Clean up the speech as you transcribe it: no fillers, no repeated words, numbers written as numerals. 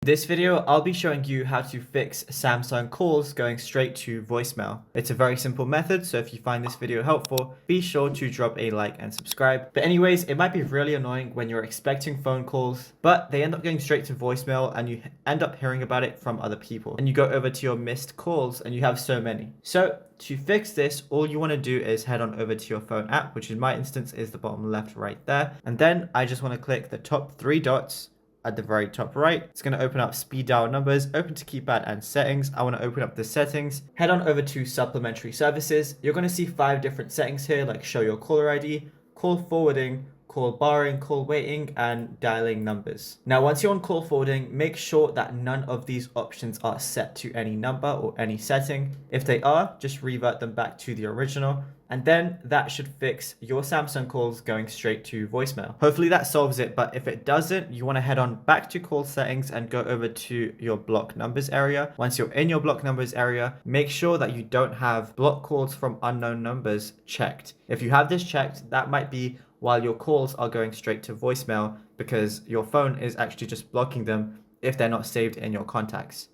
this video, I'll be showing you how to fix Samsung calls going straight to voicemail. It's a very simple method, so if you find this video helpful, be sure to drop a like and subscribe. But anyways, it might be really annoying when you're expecting phone calls, but they end up going straight to voicemail and you end up hearing about it from other people. And you go over to your missed calls and you have so many. So to fix this, all you want to do is head on over to your phone app, which in my instance is the bottom left right there. And then I just want to click the top three dots at the very top right. It's going to open up speed dial numbers, open to keypad and settings. I want to open up the settings. Head on over to supplementary services. You're going to see 5 different settings here, like show your caller ID, call forwarding, call barring, call waiting, and dialing numbers. Now, once you're on call forwarding, make sure that none of these options are set to any number or any setting. If they are, just revert them back to the original. And then that should fix your Samsung calls going straight to voicemail. Hopefully that solves it, but if it doesn't, you want to head on back to call settings and go over to your block numbers area. Once you're in your block numbers area, make sure that you don't have block calls from unknown numbers checked. If you have this checked, that might be while your calls are going straight to voicemail because your phone is actually just blocking them if they're not saved in your contacts.